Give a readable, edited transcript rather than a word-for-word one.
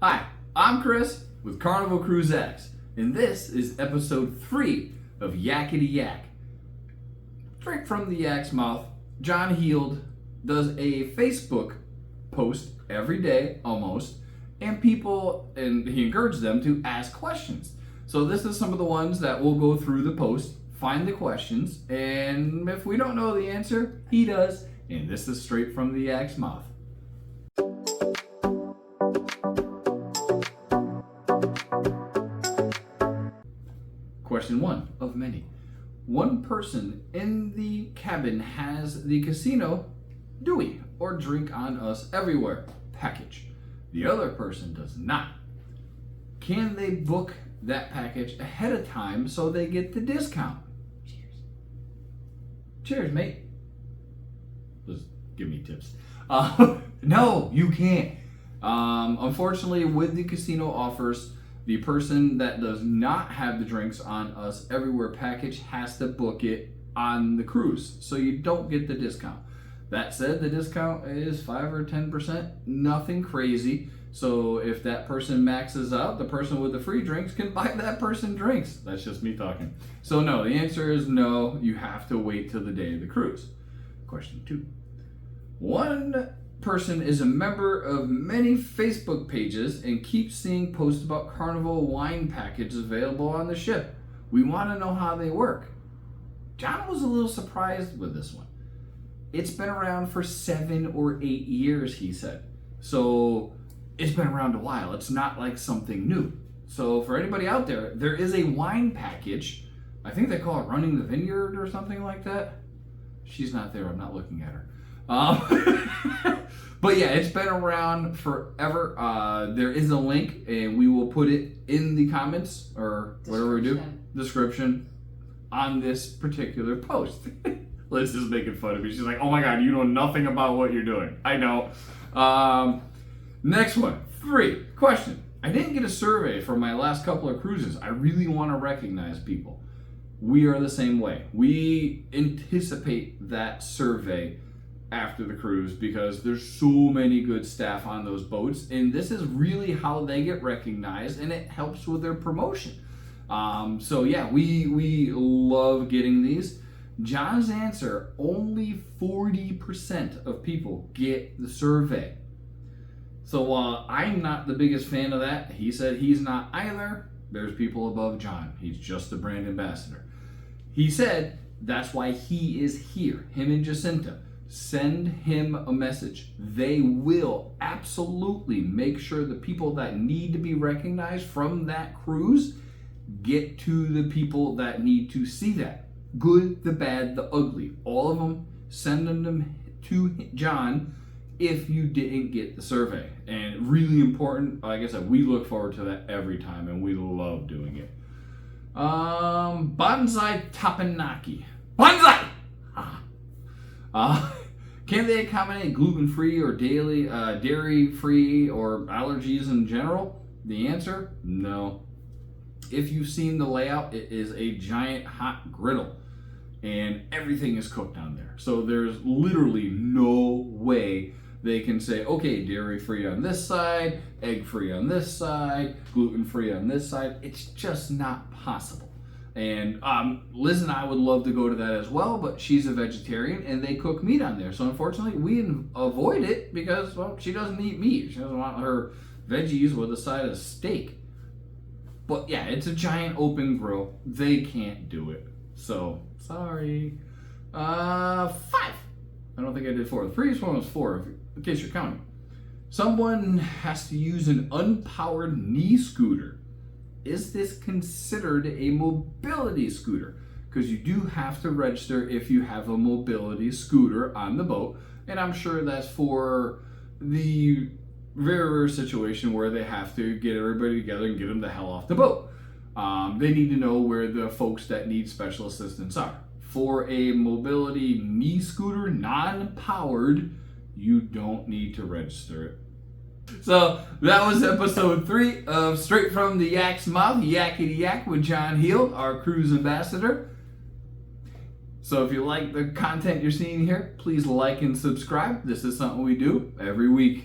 Hi, I'm Chris with Carnival Cruise X, and this is episode 3 of Yakety-Yak. Straight from the yak's mouth, John Heald does a Facebook post every day, almost, and he encourages them to ask questions. So this is some of the ones that we'll go through the post, find the questions, and if we don't know the answer, he does, and this is straight from the yak's mouth. Question 1 of many. One person in the cabin has the casino Dewey or drink on us everywhere package. The other person does not. Can they book that package ahead of time so they get the discount? Cheers. Cheers, mate. Just give me tips. No, you can't. Unfortunately, with the casino offers, the person that does not have the drinks on us everywhere package has to book it on the cruise, so you don't get the discount. That said, the discount is 5 or 10%, nothing crazy. So if that person maxes out, the person with the free drinks can buy that person drinks. That's just me talking. So no, the answer is no, you have to wait till the day of the cruise. Question 2. One person is a member of many Facebook pages and keeps seeing posts about Carnival wine packages available on the ship. We want to know how they work. John was a little surprised with this one. It's been around for 7 or 8 years, he said. So it's been around a while. It's not like something new. So for anybody out there, there is a wine package. I think they call it Running the Vineyard or something like that. She's not there. I'm not looking at her. But yeah, it's been around forever. There is a link, and we will put it in the comments or whatever we do, description on this particular post. Liz is making fun of me. She's like, "Oh my God, you know nothing about what you're doing." I know. Next one, 3. Question. I didn't get a survey for my last couple of cruises. I really want to recognize people. We are the same way. We anticipate that survey after the cruise because there's so many good staff on those boats, and this is really how they get recognized, and it helps with their promotion. So yeah, we love getting these. John's answer, only 40% of people get the survey. So while I'm not the biggest fan of that, he said he's not either. There's people above John. He's just the brand ambassador. He said that's why he is here, him and Jacinta. Send him a message. They will absolutely make sure the people that need to be recognized from that cruise get to the people that need to see that. Good, the bad, the ugly. All of them, send them to John if you didn't get the survey. And really important, like I said, we look forward to that every time, and we love doing it. Bonsai Tapanaki. Bonsai! Can they accommodate gluten-free or dairy-free or allergies in general? The answer, no. If you've seen the layout, it is a giant hot griddle, and everything is cooked on there. So there's literally no way they can say, okay, dairy-free on this side, egg-free on this side, gluten-free on this side. It's just not possible. And Liz and I would love to go to that as well, but she's a vegetarian and they cook meat on there. So unfortunately, we avoid it because, well, she doesn't eat meat. She doesn't want her veggies with a side of steak. But yeah, it's a giant open grill. They can't do it. So, sorry. 5. I don't think I did 4. The previous one was 4, in case you're counting. Someone has to use an unpowered knee scooter. Is this considered a mobility scooter? Because you do have to register if you have a mobility scooter on the boat. And I'm sure that's for the very rare situation where they have to get everybody together and get them the hell off the boat. They need to know where the folks that need special assistance are. For a mobility knee scooter, non-powered, you don't need to register it. So that was episode 3 of Straight from the Yak's Mouth, Yakety-Yak with John Heald, our cruise ambassador. So if you like the content you're seeing here, please like and subscribe. This is something we do every week.